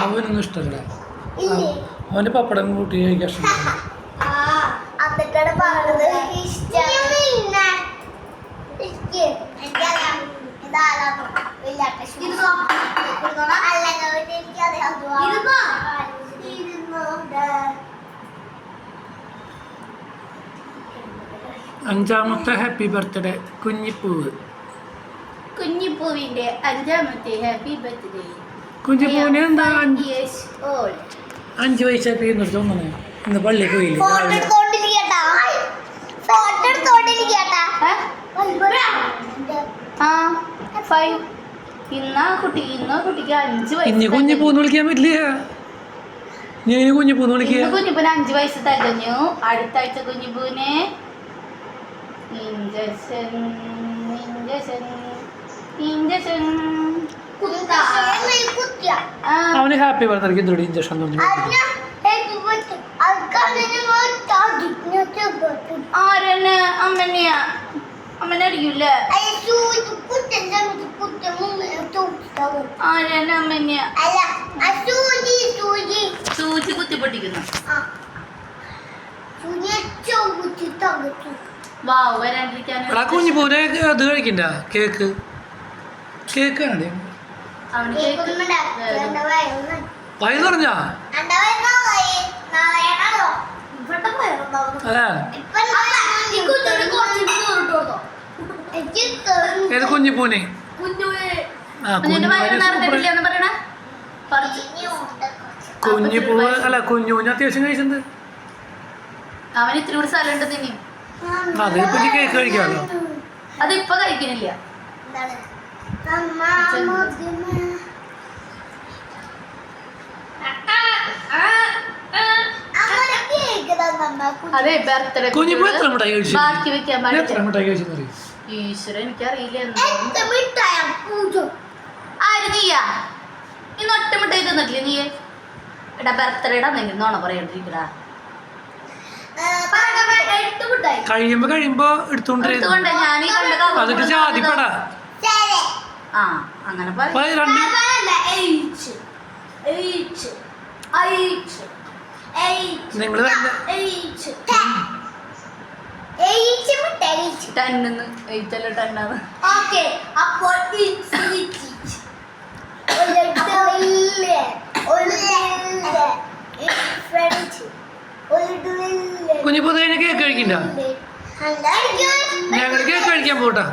അവനൊന്നും ഇഷ്ടമല്ല. അവൻ്റെ പപ്പടം കൂട്ടി കഴിക്കാൻ ഇഷ്ടമല്ല. അഞ്ചാമത്തെ ഹാപ്പി ബർത്ത്ഡേ കുഞ്ഞിപ്പൂവ്. കുഞ്ഞിപ്പൂവിന്റെ 5ാമത്തെ ഹാപ്പി ബർത്ത്ഡേ. കുഞ്ഞിപ്പൂവിന് എന്താ 5 വയസ്സായി തോന്നണേ. ഇന്ന് പള്ളി പോയില്ലേ? കുട്ടിക്ക് 5 വയസ്സ്. ഇനി കുഞ്ഞിപ്പൂന്ന് വിളിക്കാൻ പറ്റില്ല. ഞാൻ കുഞ്ഞിപ്പൂന്ന് വിളിക്കുക. കുഞ്ഞിപ്പൂന് 5 വയസ്സ് തികഞ്ഞു. അടുത്ത ആഴ്ച കുഞ്ഞിപ്പൂവിന് ഇഞ്ചക്ഷൻ. അവന് ഹാപ്പി ബർത്ത്ഡേക്ക് എന്തൊരു ഇഞ്ചക്ഷൻ ആരെന്നെ? അമ്മനെയാ? അമ്മനെ അറിയൂല. ആരെന്നെ? അമ്മനെയാ? സൂചി കുത്തി പൊട്ടിക്കുന്നു. വാവ് വരാണ്ടിരിക്കാൻ. കുഞ്ഞിപ്പൂനെ അത് കഴിക്കണ്ട. കേക്ക് കേക്കാണ് വയ പറഞ്ഞാ ഏത് കുഞ്ഞിപ്പൂനെ? കുഞ്ഞിപ്പൂവ് അല്ല കുഞ്ഞൂന് അത്യാവശ്യം കഴിച്ചിട്ടുണ്ട്. അവന് ഇത്തിരി കൂടി സ്ഥലം ഉണ്ട് തിന്നി. അതിപ്പോ കേക്ക് കഴിക്കാമല്ലോ. അതിപ്പോ കഴിക്കുന്നില്ല. അതെ ബർത്ത്ഡേ കുഞ്ഞിപ്പൂ എത്ര മിഠായി കഴിച്ചു? ബാക്കി വെക്കാൻ പാടില്ല. ഈശ്വര എനിക്കറിയില്ല. ആര് നീയാ? ഇന്ന് ഒറ്റ മിഠായി തന്നിട്ടില്ലേ നീ? എടാ ബർത്ത്ഡേടാ എന്തെങ്കിലും നോണ പറയാണ്ടിരിക്കടാ. കഴിയുമ്പോ എടുത്തോണ്ടിട്ട് ജാതിപ്പടാ. ആ അങ്ങനെ നിങ്ങള് കുഞ്ഞിപ്പൂ കഴിഞ്ഞ കേക്ക് കഴിക്കണ്ട. ഞങ്ങൾ കേക്ക് കഴിക്കാൻ പോട്ടാ.